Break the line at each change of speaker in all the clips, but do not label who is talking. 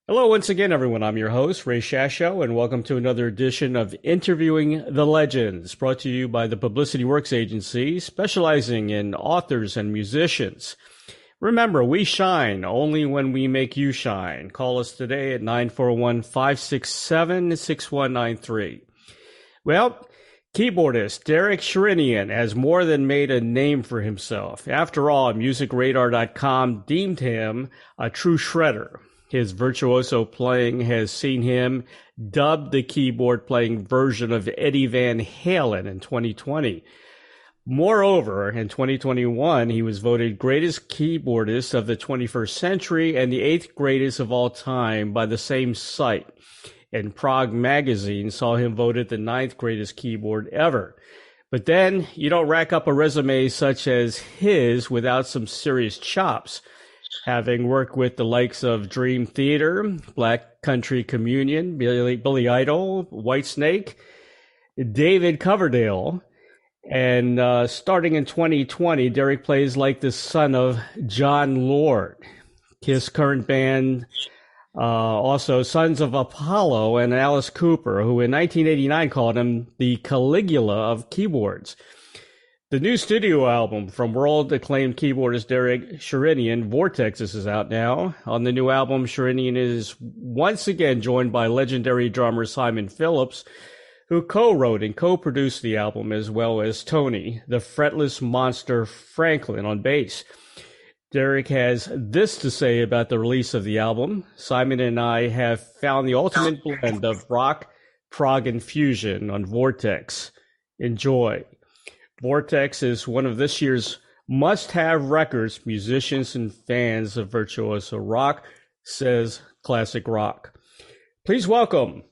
Hello, once again, everyone. I'm your host, Ray Shasho, and welcome to another edition of Interviewing the Legends, brought to you by the Publicity Works Agency, specializing in authors and musicians. Remember, we shine only when we make you shine. Call us today at 941-567-6193. Well, keyboardist Derek Sherinian has more than made a name for himself. After all, MusicRadar.com deemed him a true shredder. His virtuoso playing has seen him dubbed the keyboard-playing version of Eddie Van Halen in 2020. Moreover, in 2021, he was voted Greatest Keyboardist of the 21st Century and the 8th greatest of all time by the same site. And Prog Magazine saw him voted the 9th greatest keyboard ever. But then, you don't rack up a resume such as his without some serious chops. Having worked with the likes of Dream Theater, Black Country Communion, Billy Idol, Whitesnake, David Coverdale, and starting in 2020, Derek plays like the son of Jon Lord. His current band, also Sons of Apollo and Alice Cooper, who in 1989 called him the Caligula of keyboards. The new studio album from world-acclaimed keyboardist Derek Sherinian, Vortex, is out now. On the new album, Sherinian is once again joined by legendary drummer Simon Phillips, who co-wrote and co-produced the album, as well as Tony, the fretless monster Franklin, on bass. Derek has this to say about the release of the album. Simon and I have found the ultimate blend of rock, prog, and fusion on Vortex. Enjoy. Vortex is one of this year's must-have records musicians and fans of virtuoso rock, says Classic Rock. Please welcome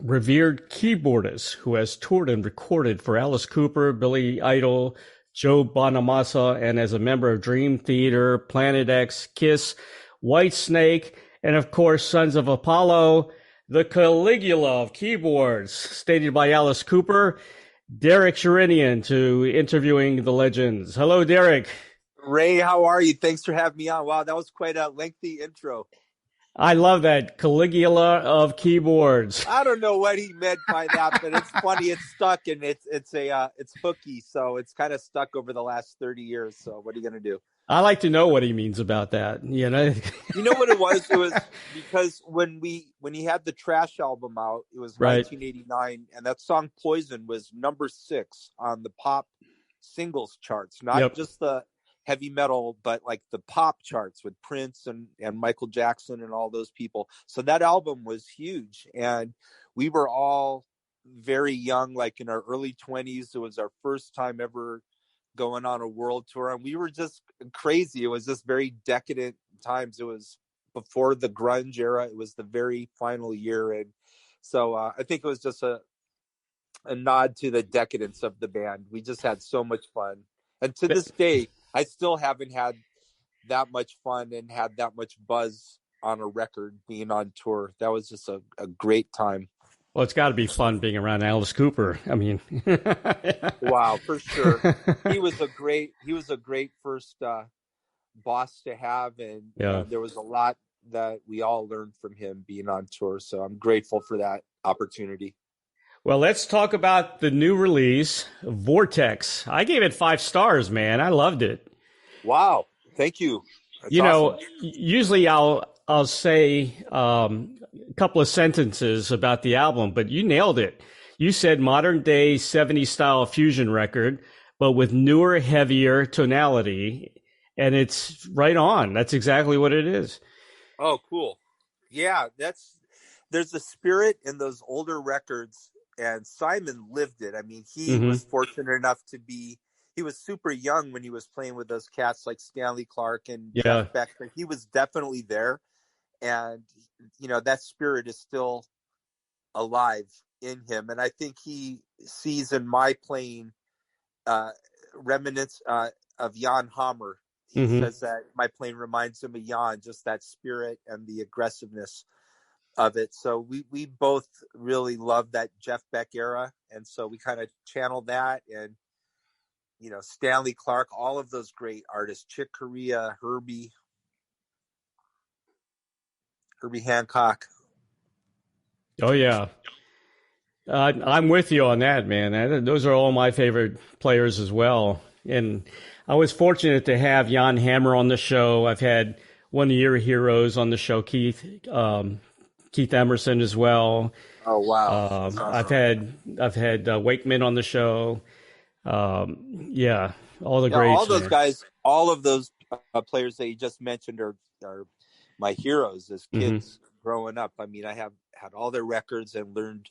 revered keyboardist who has toured and recorded for Alice Cooper, Billy Idol, Joe Bonamassa, and as a member of Dream Theater, Planet X, Kiss, Whitesnake, and of course Sons of Apollo, the Caligula of keyboards, stated by Alice Cooper. Derek Sherinian to Interviewing the Legends. Hello, Derek.
Ray, how are you? Thanks for having me on. Wow, that was quite a lengthy intro.
I love that. Caligula of keyboards.
I don't know what he meant by that, but it's funny. It's stuck, and it's hooky, so it's kind of stuck over the last 30 years. So what are you going to do?
I like to know what he means about that. You know,
you know what it was? It was because when he had the Trash album out, it was
right.
1989, and that song "Poison" was number 6 on the pop singles charts, not just the heavy metal, but like the pop charts with Prince and Michael Jackson and all those people. So that album was huge, and we were all very young, like in our early 20s. It was our first time ever going on a world tour, and we were just crazy. It was just very decadent times. It was before the grunge era. It was the very final year, and so I think it was just a nod to the decadence of the band. We just had so much fun, and to this day I still haven't had that much fun and had that much buzz on a record being on tour. That was just a great time.
Well, it's got to be fun being around Alice Cooper. I mean,
wow, for sure. He was a great first boss to have, and there was a lot that we all learned from him being on tour. So I'm grateful for that opportunity.
Well, let's talk about the new release, Vortex. I gave it 5 stars, man. I loved it.
Wow, thank you. That's
awesome. Usually I'll say a couple of sentences about the album, but you nailed it. You said modern day 70s style fusion record, but with newer, heavier tonality, and it's right on. That's exactly what it is.
Oh, cool. Yeah, there's a spirit in those older records, and Simon lived it. I mean, he was fortunate enough to be, he was super young when he was playing with those cats like Stanley Clarke and Jeff Beck, but he was definitely there. And, you know, that spirit is still alive in him. And I think he sees in my playing remnants of Jan Hammer. He says that my playing reminds him of Jan, just that spirit and the aggressiveness of it. So we both really love that Jeff Beck era. And so we kind of channeled that. And, you know, Stanley Clarke, all of those great artists, Chick Corea, Herbie. Herbie Hancock.
Oh yeah. I'm with you on that, man. Those are all my favorite players as well. And I was fortunate to have Jan Hammer on the show. I've had one of your heroes on the show, Keith Emerson as well.
Oh wow! Awesome.
I've had Wakeman on the show. Yeah, all the greats.
All those guys, all of those players that you just mentioned are my heroes as kids growing up. I mean, I have had all their records and learned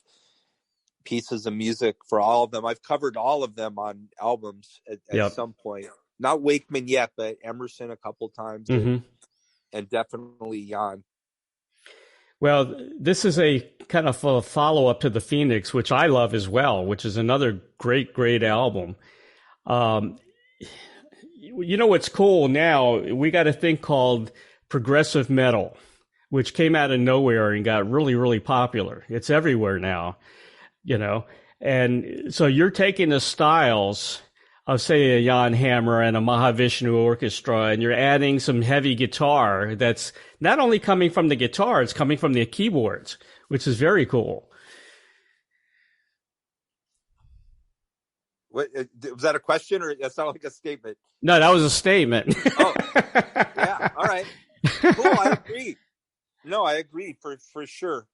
pieces of music for all of them. I've covered all of them on albums at some point. Not Wakeman yet, but Emerson a couple times, and definitely Jan.
Well, this is a kind of a follow-up to The Phoenix, which I love as well, which is another great album. You know what's cool now? We got a thing called progressive metal, which came out of nowhere and got really popular. It's everywhere now, you know. And so you're taking the styles of, say, a Jan Hammer and a Mahavishnu orchestra, and you're adding some heavy guitar that's not only coming from the guitar, it's coming from the keyboards, which is very cool.
What, was that a question, or that sounded like a statement?
No, that was a statement.
Oh, yeah. All right. Cool. I agree. No, I agree for sure.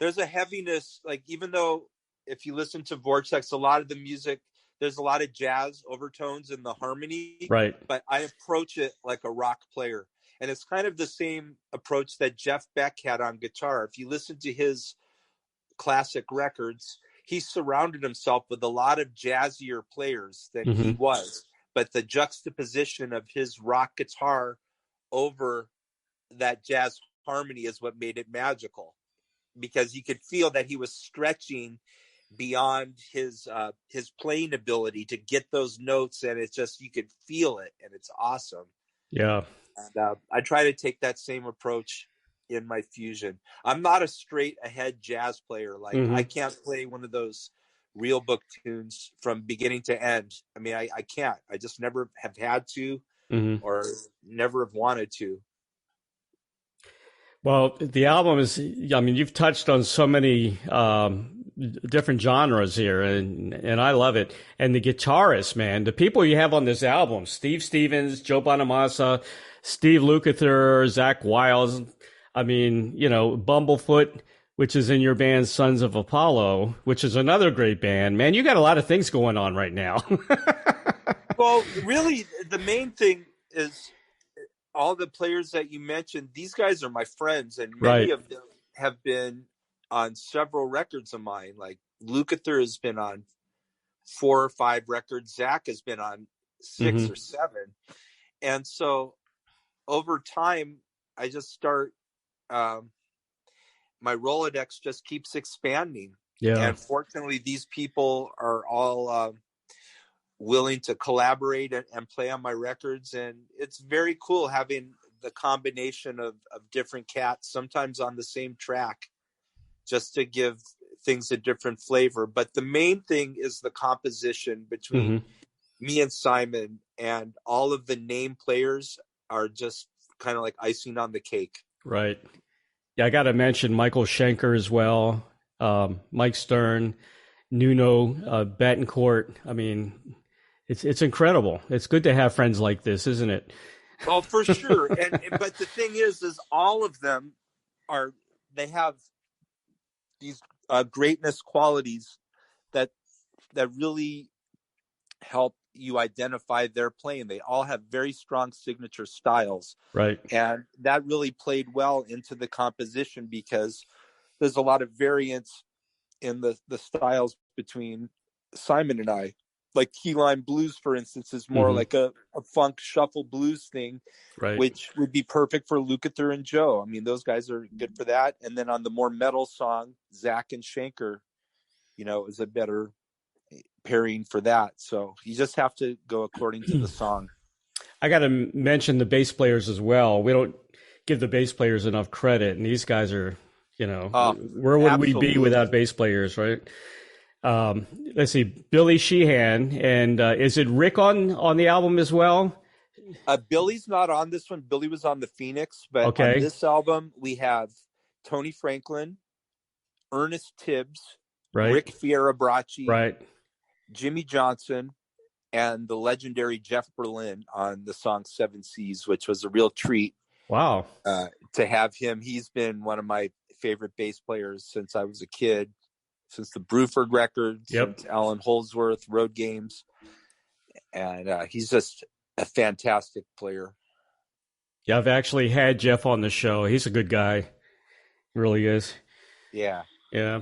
There's a heaviness, like, even though if you listen to Vortex, a lot of the music, there's a lot of jazz overtones in the harmony.
Right.
But I approach it like a rock player. And it's kind of the same approach that Jeff Beck had on guitar. If you listen to his classic records, he surrounded himself with a lot of jazzier players than he was. But the juxtaposition of his rock guitar over that jazz harmony is what made it magical, because you could feel that he was stretching beyond his playing ability to get those notes, and it's just, you could feel it, and it's awesome.
Yeah.
And I try to take that same approach in my fusion. I'm not a straight ahead jazz player. Like I can't play one of those real book tunes from beginning to end. I mean, I can't. I just never have had to or never have wanted to.
Well, the album is, I mean, you've touched on so many different genres here, and I love it. And the guitarists, man, the people you have on this album, Steve Stevens, Joe Bonamassa, Steve Lukather, Zach Wiles, I mean, you know, Bumblefoot, which is in your band Sons of Apollo, which is another great band. Man, you got a lot of things going on right now.
Well, really, the main thing is all the players that you mentioned, these guys are my friends, and many of them have been on several records of mine. Like Lukather has been on 4 or 5 records. Zach has been on 6 or 7. And so over time, I just start, my Rolodex just keeps expanding. Yeah. And fortunately, these people are all willing to collaborate and play on my records. And it's very cool having the combination of different cats, sometimes on the same track, just to give things a different flavor. But the main thing is the composition between me and Simon, and all of the name players are just kind of like icing on the cake. Right.
Yeah, I got to mention Michael Schenker as well, Mike Stern, Nuno Betancourt. I mean, it's incredible. It's good to have friends like this, isn't it?
Well, for sure. But the thing is all of them they have these greatness qualities that really help you identify their playing. They all have very strong signature styles. Right. And that really played well into the composition, because there's a lot of variance in the styles between Simon and I. Like Keyline Blues, for instance, is more like a funk shuffle blues thing, which would be perfect for Lukather and Joe. I mean, those guys are good for that. And then on the more metal song, Zach and Schenker, you know, is a better pairing for that. So you just have to go according to the song.
I got to mention the bass players as well. We don't give the bass players enough credit, and these guys are, you know, where would we be without bass players, right? Let's see, Billy Sheehan, and is it Rick on the album as well?
Billy's not on this one. Billy was on the Phoenix, but on this album we have Tony Franklin, Ernest Tibbs, Rick Fierrabracci, Jimmy Johnson, and the legendary Jeff Berlin on the song Seven Seas, which was a real treat.
Wow.
To have him. He's been one of my favorite bass players since I was a kid, since the Bruford records, since Alan Holdsworth, Road Games. And he's just a fantastic player.
Yeah, I've actually had Jeff on the show. He's a good guy. He really is.
Yeah.
Yeah.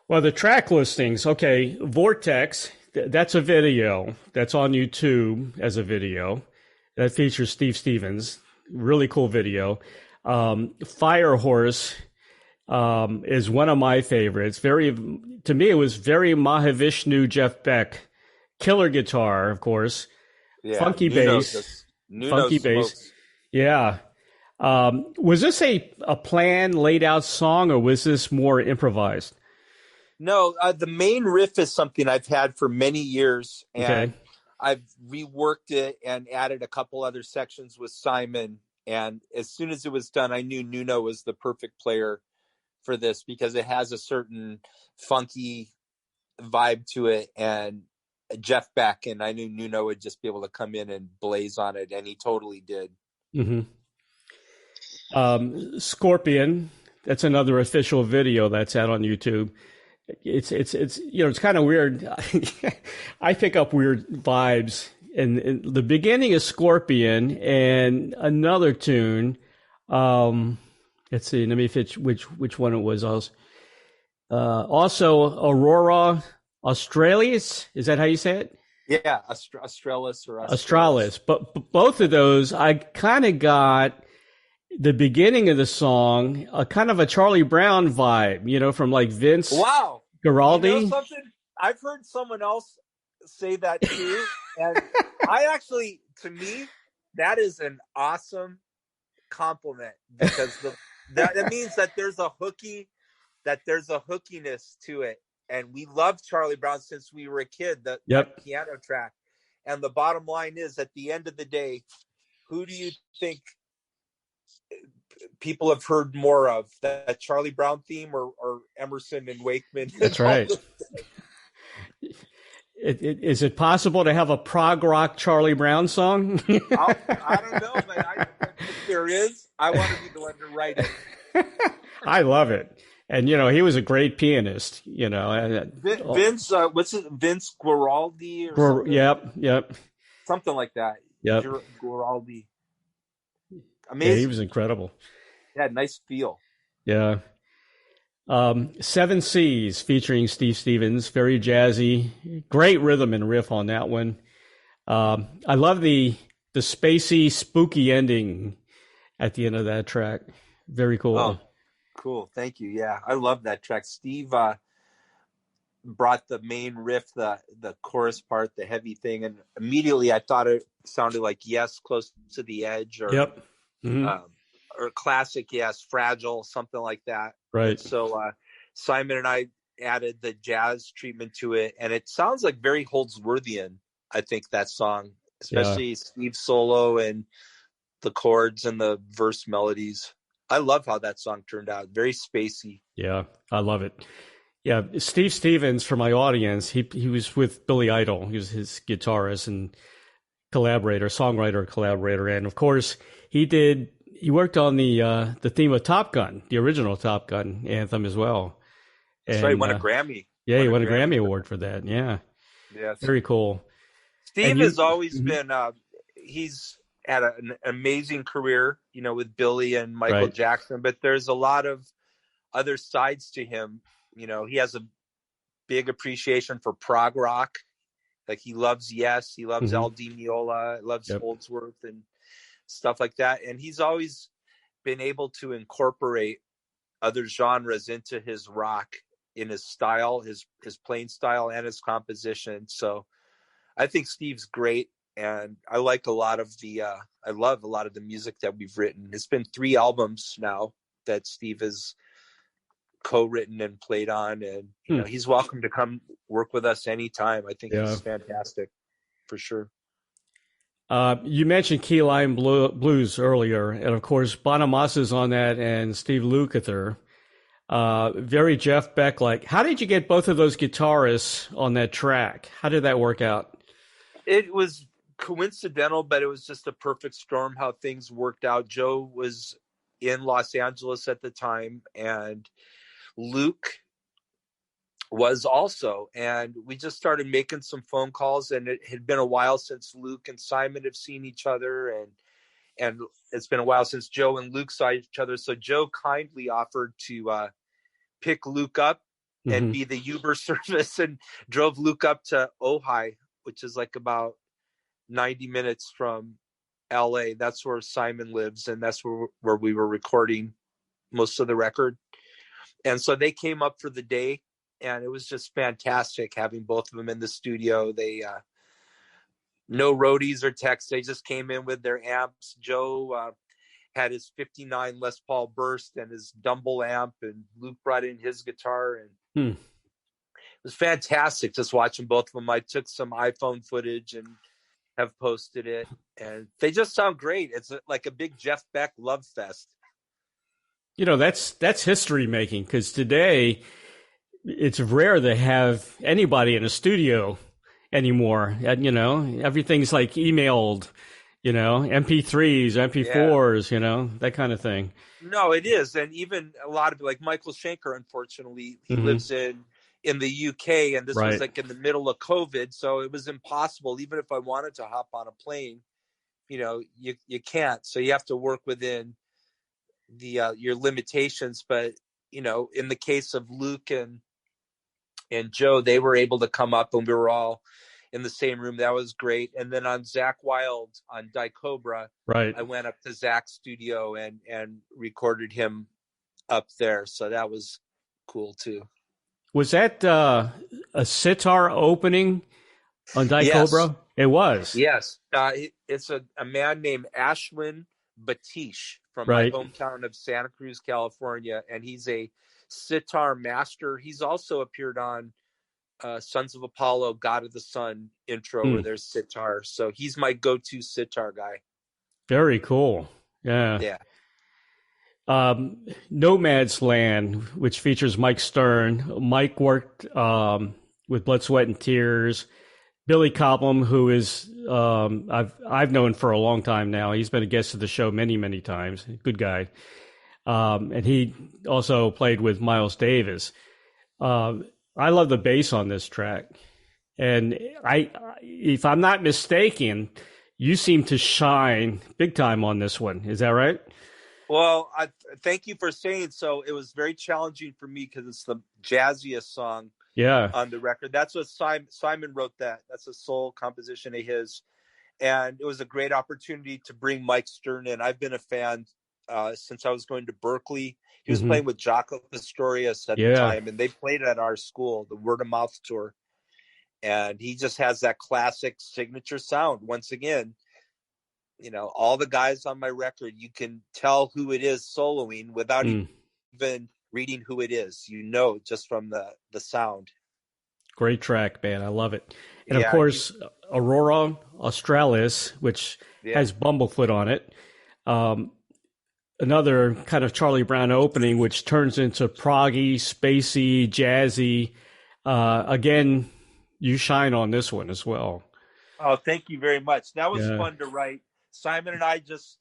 Well, the track listings. Okay, Vortex, that's a video. That's on YouTube as a video. That features Steve Stevens. Really cool video. Fire Horse is one of my favorites. To me, it was very Mahavishnu Jeff Beck. Killer guitar, of course.
Yeah,
funky bass. Funky bass. Yeah. Was this a planned, laid out song, or was this more improvised?
No, the main riff is something I've had for many years, and I've reworked it and added a couple other sections with Simon. And as soon as it was done, I knew Nuno was the perfect player for this because it has a certain funky vibe to it, and Jeff Beck, and I knew Nuno would just be able to come in and blaze on it, and he totally did.
Scorpion, that's another official video that's out on YouTube. It's it's kind of weird. I pick up weird vibes. And the beginning is Scorpion and another tune. Let's see. Let me fetch which one it was. Also, Aurora Australis. Is that how you say it?
Yeah, Australis or
Australis. But both of those, I kind of got the beginning of the song, a kind of a Charlie Brown vibe, from like Vince.
Wow.
Guaraldi.
You know something? I've heard someone else say that too, and to me, that is an awesome compliment because that means that there's a hookiness to it, and we loved Charlie Brown since we were a kid. That piano track, and the bottom line is, at the end of the day, who do you think people have heard more of, that Charlie Brown theme or Emerson and Wakeman?
That's right. Is it possible to have a prog rock Charlie Brown song?
I don't know, but if there is, I want to be the one to write it.
I love it. And, he was a great pianist,
Vince, what's it? Vince Guaraldi or something?
Yep.
Something like that.
Yep.
Guaraldi. Amazing.
Yeah, he was incredible.
Yeah, nice feel.
Yeah. Seven Seas featuring Steve Stevens, very jazzy, great rhythm and riff on that one. I love the spacey, spooky ending at the end of that track. Very cool.
Oh, cool. Thank you. Yeah, I love that track. Steve brought the main riff, the chorus part, the heavy thing, and immediately I thought it sounded like Yes, Close to the Edge, or or classic Yes, Fragile, something like that.
Right.
And so Simon and I added the jazz treatment to it, and it sounds like very Holdsworthian, I think, that song, especially Steve's solo and the chords and the verse melodies. I love how that song turned out. Very spacey. Yeah,
I love it. Yeah, Steve Stevens, for my audience, he was with Billy Idol. He was his guitarist and songwriter collaborator, and of course he worked on the theme of Top Gun, the original Top Gun anthem as well.
That's right, he won a Grammy.
Yeah, he won a Grammy Award for that. Yeah.
Yes.
Very cool.
Steve has always been, he's had an amazing career, with Billy and Michael Jackson, but there's a lot of other sides to him. He has a big appreciation for prog rock. Like, he loves Yes, he loves Al Di Meola, loves Holdsworth and stuff like that. And he's always been able to incorporate other genres into his rock, in his style, his playing style and his composition. So I think Steve's great. And I like I love a lot of the music that we've written. It's been 3 albums now that Steve has co-written and played on, and he's welcome to come work with us anytime. I think he's fantastic, for sure.
You mentioned Key Lime Blues earlier, and of course Bonamassa's on that, and Steve Lukather. Very Jeff Beck like. How did you get both of those guitarists on that track? How did that work out?
It was coincidental, but it was just a perfect storm how things worked out. Joe was in Los Angeles at the time, and Luke was also, and we just started making some phone calls, and it had been a while since Luke and Simon have seen each other, and it's been a while since Joe and Luke saw each other. So Joe kindly offered to pick Luke up and be the Uber service, and drove Luke up to Ojai, which is like about 90 minutes from LA. That's where Simon lives, and that's where we were recording most of the record. And so they came up for the day, and it was just fantastic having both of them in the studio. They no roadies or techs. They just came in with their amps. Joe had his 59 Les Paul Burst and his Dumble amp, and Luke brought in his guitar, and it was fantastic just watching both of them. I took some iPhone footage and have posted it, and they just sound great. It's like a big Jeff Beck love fest.
You know, that's history making, because today it's rare to have anybody in a studio anymore. And, you know, everything's like emailed, you know, MP3s, MP4s, you know, that kind of thing.
No, it is. And even a lot of, like Michael Schenker, unfortunately, he lives in the UK, and this was like in the middle of COVID. So it was impossible. Even if I wanted to hop on a plane, you know, you can't. So you have to work within the your limitations. But, you know, in the case of Luke and Joe, they were able to come up, and we were all in the same room. That was great. And then on Zach Wild on Die Cobra, I went up to Zach's studio and recorded him up there. So that was cool too.
Was that a sitar opening on Die Cobra? It was.
Yes. It's a man named Ashwin Batish from my hometown of Santa Cruz, California. And he's a sitar master. He's also appeared on Sons of Apollo, God of the Sun intro where there's sitar. So he's my go-to sitar guy. Very
cool. Yeah.
Yeah.
Nomad's Land, which features Mike Stern. Mike worked with Blood, Sweat, and Tears. Billy Cobham, who is I've known for a long time now. He's been a guest of the show many, many times. Good guy. And he also played with Miles Davis. I love the bass on this track. And if I'm not mistaken, you seem to shine big time on this one. Is that right?
Well, thank you for saying so. It was very challenging for me because it's the jazziest song on the record. That's what Simon wrote that. That's a soul composition of his. And it was a great opportunity to bring Mike Stern in. I've been a fan since I was going to Berkeley. He was playing with Jaco Pastorius at the time, and they played at our school, the Word of Mouth tour. And he just has that classic signature sound. Once again, you know, all the guys on my record, you can tell who it is soloing without even reading who it is. You know, just from the sound.
Great track, man. I love it. And of course, Aurora Australis, which has Bumblefoot on it. Another kind of Charlie Brown opening, which turns into proggy, spacey, jazzy. Again, you shine on this one as well.
Oh, thank you very much. That was fun to write. Simon and I just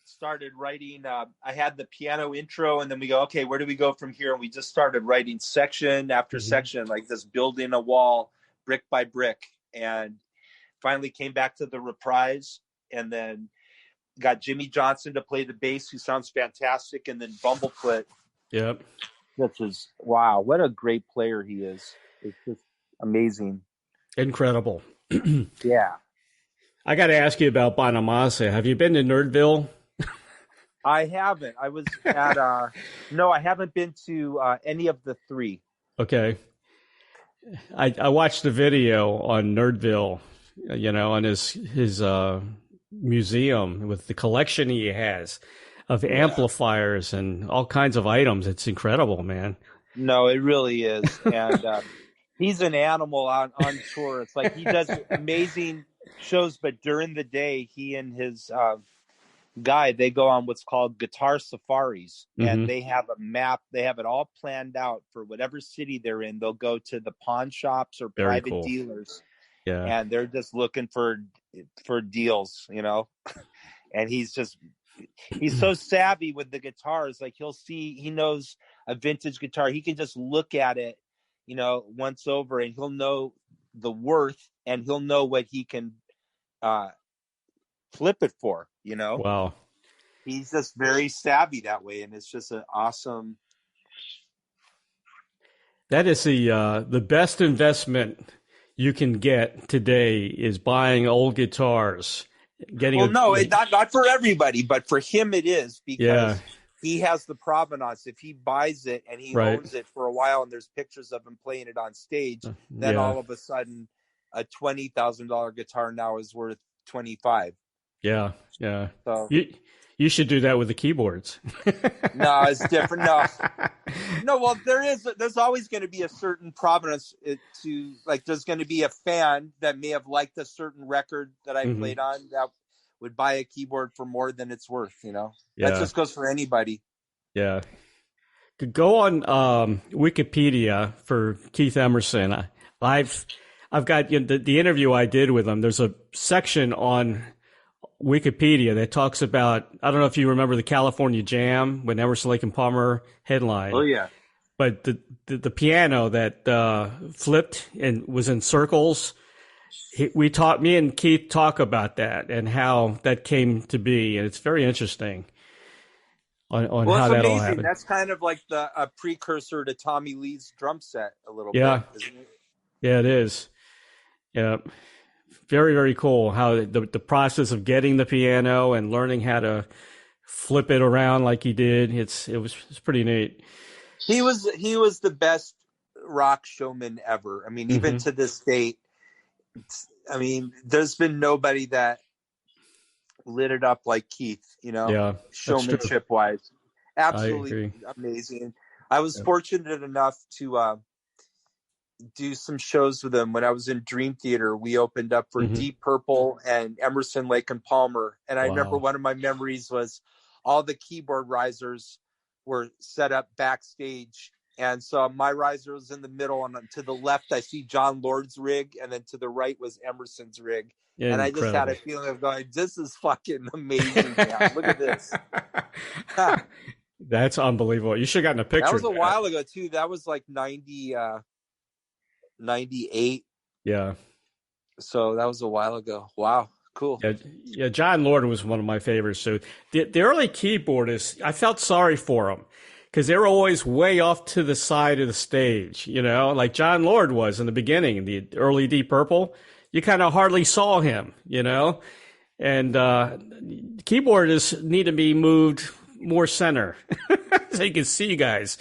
started writing. I had the piano intro, and then we go, okay, where do we go from here? And we just started writing section after section, like this, building a wall brick by brick. And finally came back to the reprise, and then got Jimmy Johnson to play the bass, who sounds fantastic. And then Bumblefoot.
Yep.
Which is, wow, what a great player he is. It's just amazing.
Incredible.
Yeah.
I got to ask you about Bonamassa. Have you been to Nerdville?
I haven't. I was at, no, I haven't been to any of the three.
Okay. I watched the video on Nerdville, you know, on his museum with the collection he has of amplifiers and all kinds of items. It's incredible, man.
No, it really is. And he's an animal on tour. It's like he does amazing shows, but during the day, he and his guy, they go on what's called guitar safaris, and they have a map. They have it all planned out for whatever city they're in. They'll go to the pawn shops or
Very
private
cool.
dealers,
Yeah.
and they're just looking for deals, and he's so savvy with the guitars. Like he knows a vintage guitar. He can just look at it, once over, and he'll know the worth, and he'll know what he can flip it for,
Wow.
He's just very savvy that way, and it's just an awesome.
That is the best investment you can get today is buying old guitars.
Not for everybody, but for him it is, because he has the provenance. If he buys it and he owns it for a while, and there's pictures of him playing it on stage, then all of a sudden a $20,000 guitar now is worth $25,000.
Yeah.
So
you should do that with the keyboards.
No, it's different. No. Well, there's always going to be a certain provenance to, like, there's going to be a fan that may have liked a certain record that I played on that would buy a keyboard for more than it's worth. That just goes for anybody.
Yeah. Go on Wikipedia for Keith Emerson. I've got the interview I did with him. There's a section on Wikipedia that talks about, I don't know if you remember the California Jam when Emerson, Lake and Palmer headlined.
Oh yeah.
But the piano that flipped and was in circles, me and Keith talk about that and how that came to be, and it's very interesting on how that all happened.
That's kind of like a precursor to Tommy Lee's drum set a little bit, isn't it?
Yeah, it is. Yeah. Very, very cool how the process of getting the piano and learning how to flip it around like he did. It's pretty neat.
He was the best rock showman ever. I mean, even to this date, there's been nobody that lit it up like Keith, showmanship wise. Absolutely amazing. I was fortunate enough to do some shows with him when I was in Dream Theater. We opened up for Deep Purple and Emerson, Lake and Palmer. And I remember one of my memories was all the keyboard risers were set up backstage. And so my riser was in the middle, and to the left, I see Jon Lord's rig. And then to the right was Emerson's rig. Yeah, and I just had a feeling of going, this is fucking amazing. Man. Look at this.
That's unbelievable. You should have gotten a picture.
That was a while ago too. That was like 98.
Yeah.
So that was a while ago. Wow. Cool.
Yeah. Jon Lord was one of my favorites. So the early keyboardists, I felt sorry for them because they were always way off to the side of the stage, like Jon Lord was in the beginning, in the early Deep Purple. You kind of hardly saw him, and keyboardists need to be moved more center so you can see you guys.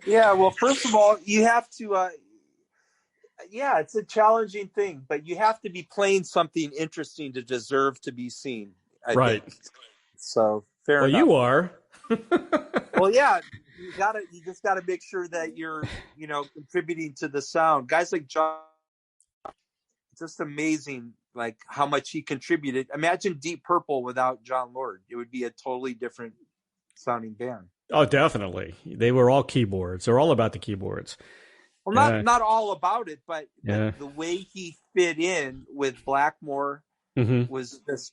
Yeah. Well, first of all, you have to, it's a challenging thing, but you have to be playing something interesting to deserve to be seen. I think. So fair enough.
Well, you are.
Well, yeah, you just gotta make sure that you're, contributing to the sound. Guys like Jon, just amazing, like how much he contributed. Imagine Deep Purple without Jon Lord. It would be a totally different sounding band.
Oh, definitely. They were all keyboards. They're all about the keyboards.
Well, not all about it, but the way he fit in with Blackmore was just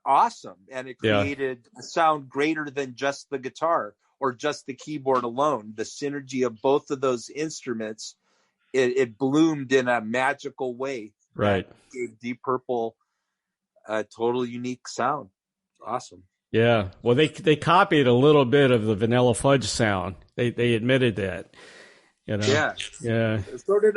awesome. And it created a sound greater than just the guitar or just the keyboard alone. The synergy of both of those instruments, it bloomed in a magical way.
Right.
Gave Deep Purple a total unique sound. Awesome.
Yeah. Well, they copied a little bit of the Vanilla Fudge sound. They admitted that.
Yeah.
Yeah.
So did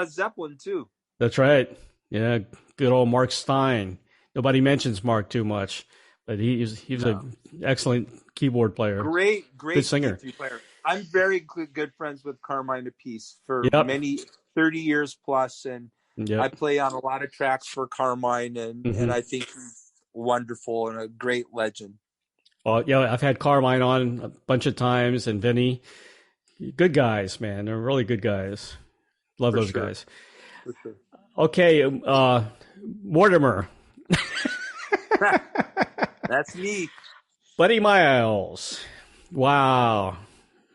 Zeppelin too.
That's right. Yeah. Good old Mark Stein. Nobody mentions Mark too much, but he was an excellent keyboard player.
Great
good singer.
Player. I'm very good friends with Carmine Appice for many 30 years plus, and I play on a lot of tracks for Carmine, and I think he's wonderful and a great legend.
Well, I've had Carmine on a bunch of times, and Vinny. Good guys, man. They're really good guys. Love those guys.
For sure.
Okay, Mortimer.
That's me.
Buddy Miles. Wow.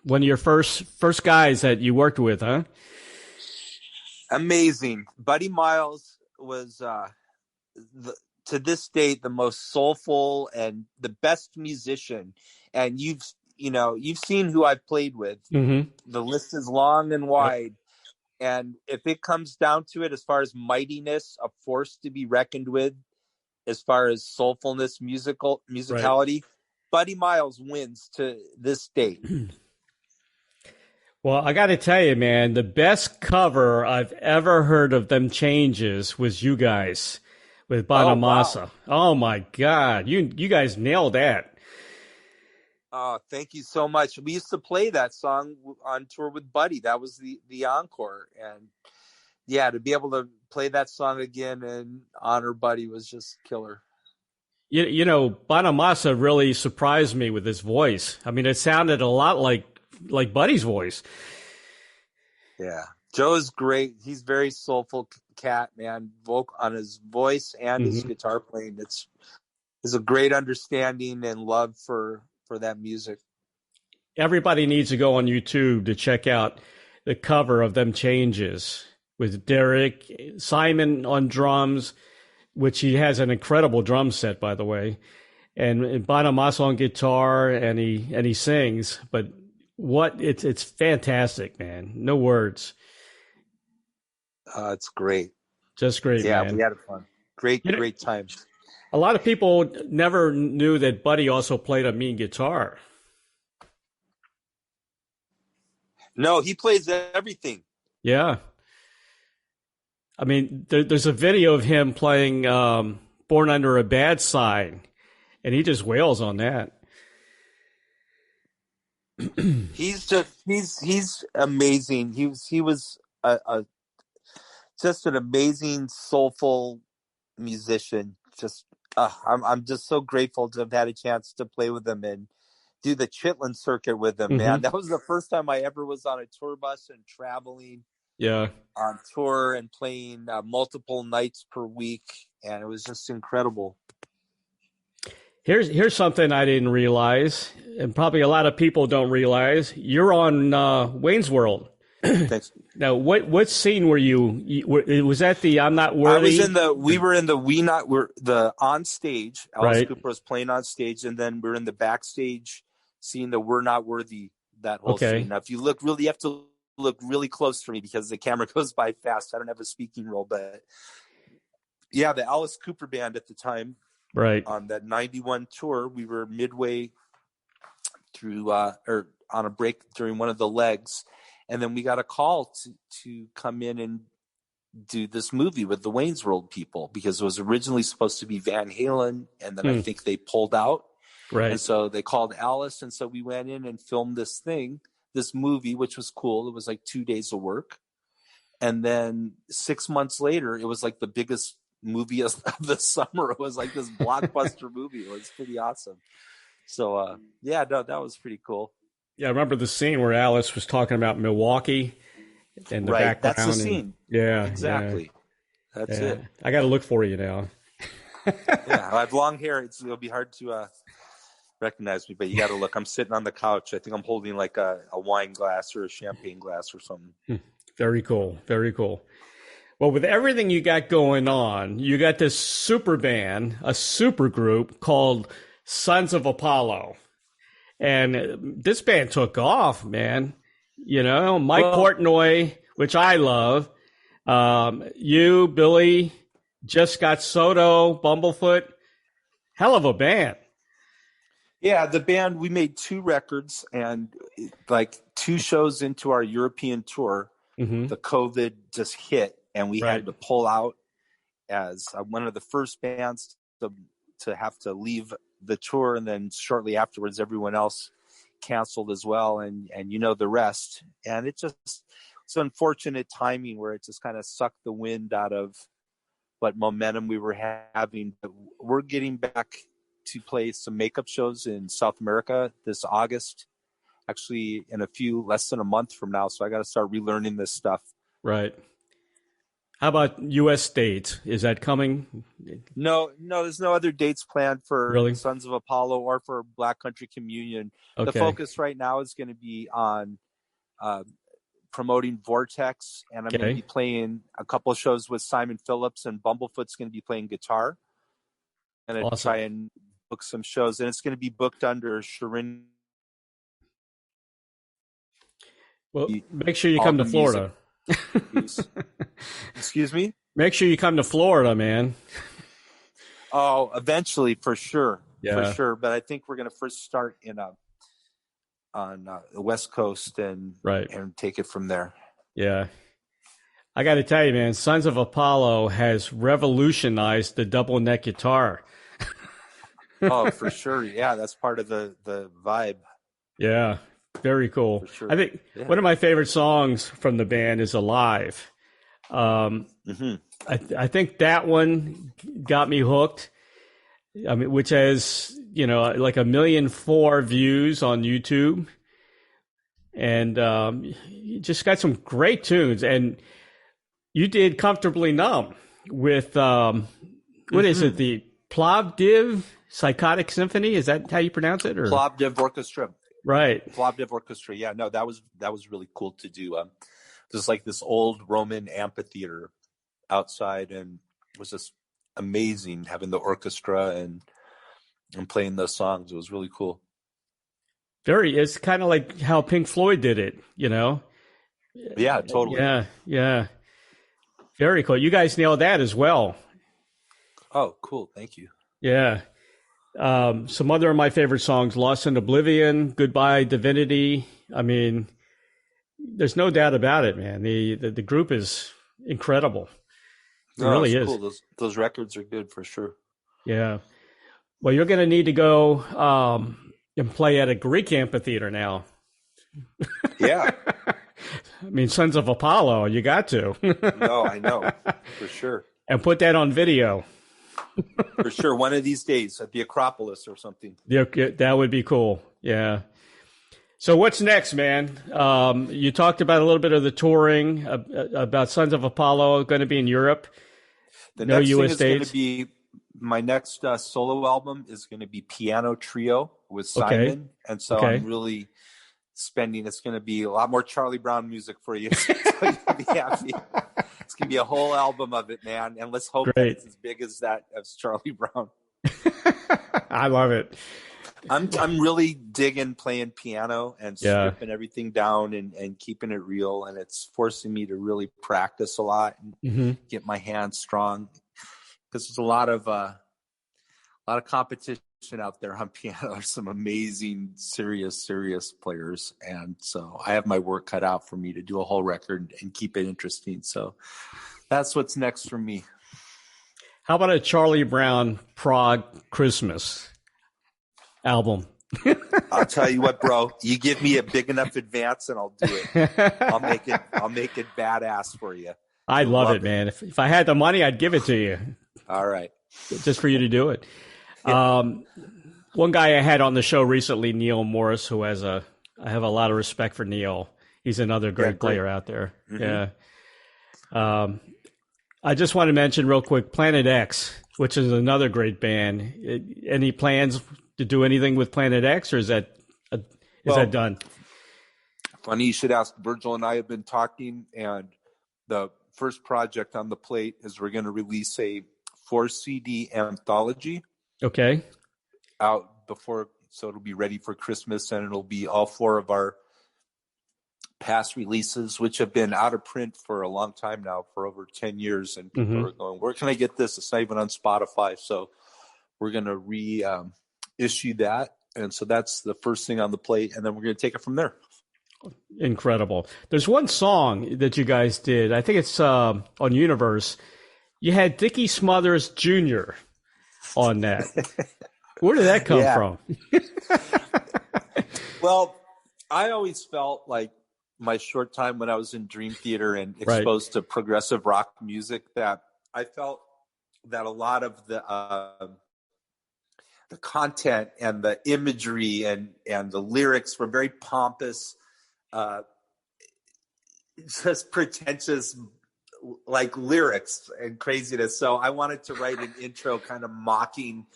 One of your first guys that you worked with, huh?
Amazing. Buddy Miles was to this date the most soulful and the best musician. And you've seen who I've played with.
Mm-hmm.
The list is long and
Yep.
wide. And if it comes down to it, as far as mightiness, a force to be reckoned with, as far as soulfulness, musicality, right, Buddy Miles wins to this date.
Well, I got to tell you, man, the best cover I've ever heard of Them Changes was you guys with Bonamassa. Oh, wow. Oh my God. You guys nailed that.
Oh, thank you so much. We used to play that song on tour with Buddy. That was the encore. And yeah, to be able to play that song again and honor Buddy was just killer.
You know, Bonamassa really surprised me with his voice. I mean, it sounded a lot like Buddy's voice. Yeah.
Joe's great. He's very soulful cat, man. Vocal on his voice and his guitar playing. It's a great understanding and love for that music.
Everybody needs to go on YouTube to check out the cover of Them Changes with Derek, Simon on drums, which he has an incredible drum set, by the way, and Bonamassa on guitar, and he sings. But it's fantastic, man. No words.
It's great.
Just great,
yeah,
man.
We had fun. Great time.
A lot of people never knew that Buddy also played a mean guitar.
No, he plays everything.
Yeah. I mean, there's a video of him playing Born Under a Bad Sign, and he just wails on that.
He's amazing. He was just an amazing, soulful musician. Just I'm just so grateful to have had a chance to play with him and do the Chitlin circuit with him, man. That was the first time I ever was on a tour bus and traveling.
Yeah.
On tour and playing multiple nights per week, and it was just incredible.
Here's something I didn't realize, and probably a lot of people don't realize. You're on Wayne's World.
Thanks.
Now, what scene were you? Was that the I'm Not Worthy?
We were in the on stage. Alice
right.
Cooper was playing on stage, and then we're in the backstage seeing the We're Not Worthy, that whole scene. Now, if you look really, you have to look really close for me because the camera goes by fast. I don't have a speaking role, but yeah, the Alice Cooper band at the time,
right,
on that 91 tour, we were midway through or on a break during one of the legs, and then we got a call to come in and do this movie with the Wayne's World people, because it was originally supposed to be Van Halen, and then I think they pulled out,
right,
and so they called Alice, and so we went in and filmed this movie, which was cool. It was like 2 days of work. And then 6 months later, it was like the biggest movie of the summer. It was like this blockbuster movie. It was pretty awesome. So, that was pretty cool.
Yeah, I remember the scene where Alice was talking about Milwaukee and the background.
That's the scene.
Yeah.
Exactly. Yeah. That's it.
I got to look for you now.
Yeah, I have long hair. It'll be hard to recognize me, but you got to look. I'm sitting on the couch. I think I'm holding like a wine glass or a champagne glass or something.
Very cool. Very cool. Well, with everything you got going on, you got this super band, a super group called Sons of Apollo. And this band took off, man. You know, Mike Portnoy, which I love. You, Billy, Just Got Soto, Bumblefoot. Hell of a band.
Yeah, the band, we made 2 records, and like 2 shows into our European tour, the COVID just hit, and we had to pull out as one of the first bands to have to leave the tour. And then shortly afterwards, everyone else canceled as well. And you know the rest. And it's unfortunate timing where it just kind of sucked the wind out of what momentum we were having. But we're getting back to play some makeup shows in South America this August, actually in less than a month from now. So I got to start relearning this stuff.
Right. How about U.S. dates? Is that coming?
No, there's no other dates planned for
Really?
Sons of Apollo or for Black Country Communion.
Okay.
The focus right now is going to be on promoting Vortex, and I'm going to be playing a couple of shows with Simon Phillips, and Bumblefoot's going to be playing guitar. I'm going to try and book some shows, and it's going to be booked under Sherinian.
Well, make sure you come to Florida.
Excuse me?
Make sure you come to Florida, man.
Oh, eventually, for sure.
Yeah.
For sure. But I think we're going to first start on the West Coast and take it from there.
Yeah. I got to tell you, man, Sons of Apollo has revolutionized the double neck guitar.
Oh, for sure. Yeah, that's part of the vibe.
Yeah, very cool.
For sure.
I think one of my favorite songs from the band is Alive. I think that one got me hooked. I mean, which has, like 1.4 million views on YouTube. And you just got some great tunes. And you did Comfortably Numb with, what is it, the Plovdiv Psychotic Symphony? Is that how you pronounce it? Or?
Plovdiv Orchestra.
Right.
Plovdiv Orchestra. Yeah, no, that was really cool to do. There's like this old Roman amphitheater outside, and it was just amazing having the orchestra and playing those songs. It was really cool. It's
kind of like how Pink Floyd did it,
Yeah, totally.
Yeah. Very cool. You guys nailed that as well.
Oh, cool. Thank you.
Yeah. Some other of my favorite songs, Lost in Oblivion, Goodbye Divinity. I mean, there's no doubt about it, man. The group is incredible. It really is.
Cool. Those records are good for sure.
Yeah. Well, you're going to need to go and play at a Greek amphitheater now.
Yeah.
I mean, Sons of Apollo, you got to.
No, I know. For sure.
And put that on video.
For sure. One of these days at the Acropolis or something.
Yeah, that would be cool. Yeah. So what's next, man? You talked about a little bit of the touring, about Sons of Apollo going to be in Europe.
The next thing is going to be, my next solo album is going to be Piano Trio with Simon.
Okay.
And so I'm really it's going to be a lot more Charlie Brown music for you. So you'll be happy. It's going to be a whole album of it, man. And let's hope that it's as big as Charlie Brown.
I love it.
I'm really digging playing piano and stripping everything down and keeping it real. And it's forcing me to really practice a lot and get my hands strong, because there's a lot of competition out there on piano. There's some amazing, serious players. And so I have my work cut out for me to do a whole record and keep it interesting. So that's what's next for me.
How about a Charlie Brown Prog Christmas album?
I'll tell you what, bro, you give me a big enough advance and I'll do it. I'll make it badass for you.
I love it, man. If I had the money, I'd give it to you.
All right.
Just for you to do it. One guy I had on the show recently, Neil Morris, who I have a lot of respect for Neil. He's another great player out there. Mm-hmm. Yeah. I just want to mention real quick, Planet X, which is another great band. Any plans to do anything with Planet X, or is that done?
Funny you should ask. Virgil and I have been talking, and the first project on the plate is we're going to release a 4-CD anthology.
Okay.
Out before, so it'll be ready for Christmas, and it'll be all 4 of our past releases, which have been out of print for a long time now, for over 10 years. And people are going, where can I get this? It's not even on Spotify. So we're going to reissue that. And so that's the first thing on the plate. And then we're going to take it from there.
Incredible. There's one song that you guys did. I think it's on Universe. You had Dickie Smothers Jr. on that. Where did that come from?
Well, I always felt like my short time when I was in Dream Theater and exposed to progressive rock music, that I felt that a lot of the content and the imagery and the lyrics were very pompous, just pretentious like lyrics and craziness. So I wanted to write an intro kind of mocking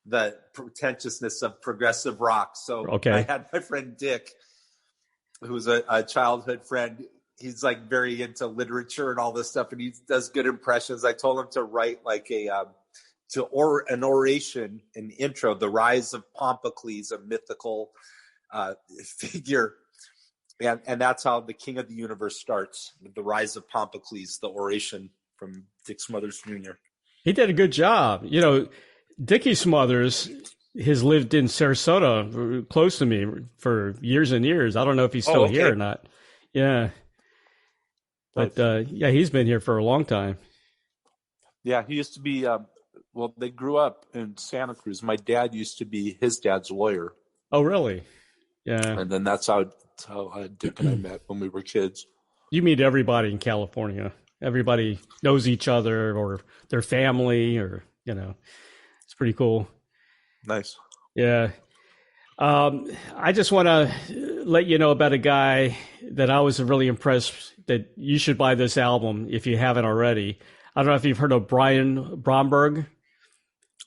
the pretentiousness of progressive rock. So I had my friend Dick, who's a childhood friend. He's like very into literature and all this stuff, and he does good impressions. I told him to write like an oration, an intro, the rise of Pompocles, a mythical figure. And that's how the King of the Universe starts, with the rise of Pompocles, the oration from Dick Smothers Jr.
He did a good job. You know, Dickie Smothers has lived in Sarasota, close to me, for years and years. I don't know if he's still here or not. Yeah. But, he's been here for a long time.
Yeah, he used to be, they grew up in Santa Cruz. My dad used to be his dad's lawyer.
Oh, really? Yeah.
And then that's how Dick and I met when we were kids.
You meet everybody in California. Everybody knows each other or their family, or, you know, it's pretty cool.
Nice.
Yeah. I just want to let you know about a guy that I was really impressed that you should buy this album if you haven't already. I don't know if you've heard of Brian Bromberg,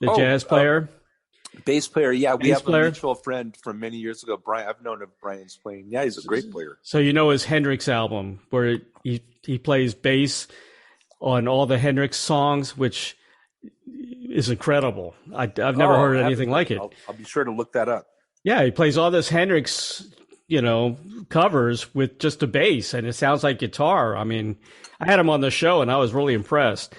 the jazz player.
Bass player, yeah. We have a mutual friend from many years ago, Brian. I've known of Brian's playing. Yeah, he's a great player.
So you know his Hendrix album, where he plays bass on all the Hendrix songs, which is incredible. I've never heard anything like it.
I'll be sure to look that up.
Yeah, he plays all this Hendrix, you know, covers with just a bass, and it sounds like guitar. I mean, I had him on the show, and I was really impressed.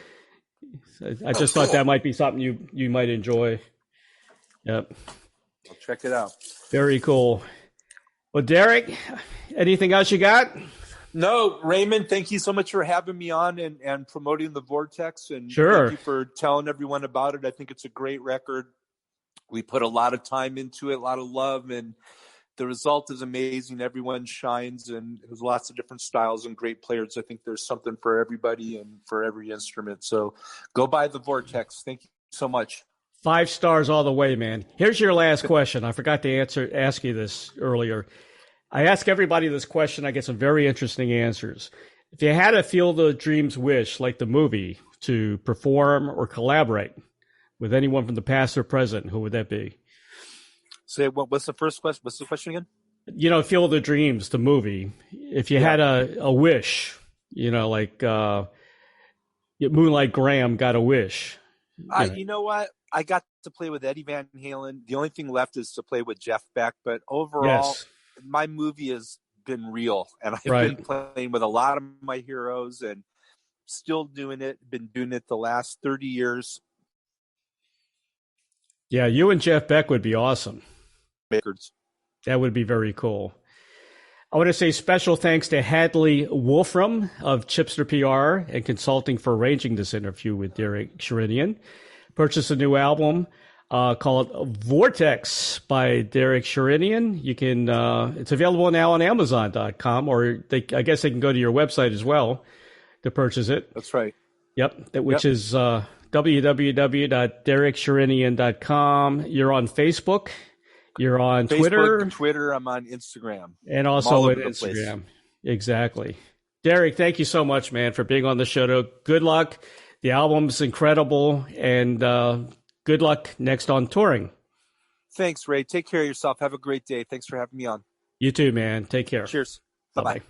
I just thought that might be something you might enjoy. Yep.
I'll check it out.
Very cool. Well, Derek, anything else you got?
No, Raymond, thank you so much for having me on and promoting the Vortex. And
Sure.
Thank you for telling everyone about it. I think it's a great record. We put a lot of time into it, a lot of love, and the result is amazing. Everyone shines, and there's lots of different styles and great players. I think there's something for everybody and for every instrument. So go buy the Vortex. Thank you so much.
5 stars all the way, man. Here's your last question. I forgot to ask you this earlier. I ask everybody this question. I get some very interesting answers. If you had a Field of Dreams wish, like the movie, to perform or collaborate with anyone from the past or present, who would that be?
Say, what's the first question? What's the question again?
You know, Field of Dreams, the movie. If you had a wish, you know, like Moonlight Graham got a wish.
You know what? I got to play with Eddie Van Halen. The only thing left is to play with Jeff Beck. But overall, my movie has been real. And I've been playing with a lot of my heroes and still doing it. Been doing it the last 30 years.
Yeah, you and Jeff Beck would be awesome.
Records.
That would be very cool. I want to say special thanks to Hadley Wolfram of Chipster PR and consulting for arranging this interview with Derek Sherinian. Purchase a new album called Vortex by Derek Sherinian. You can it's available now on Amazon.com, or I guess they can go to your website as well to purchase it.
That's right.
Yep, which is www.dereksherinian.com. You're on Facebook. You're on Twitter.
I'm on Instagram.
And also on Instagram. Exactly. Derek, thank you so much, man, for being on the show. Good luck. The album's incredible. And good luck next on touring.
Thanks, Ray. Take care of yourself. Have a great day. Thanks for having me on.
You too, man. Take care.
Cheers. Bye-bye.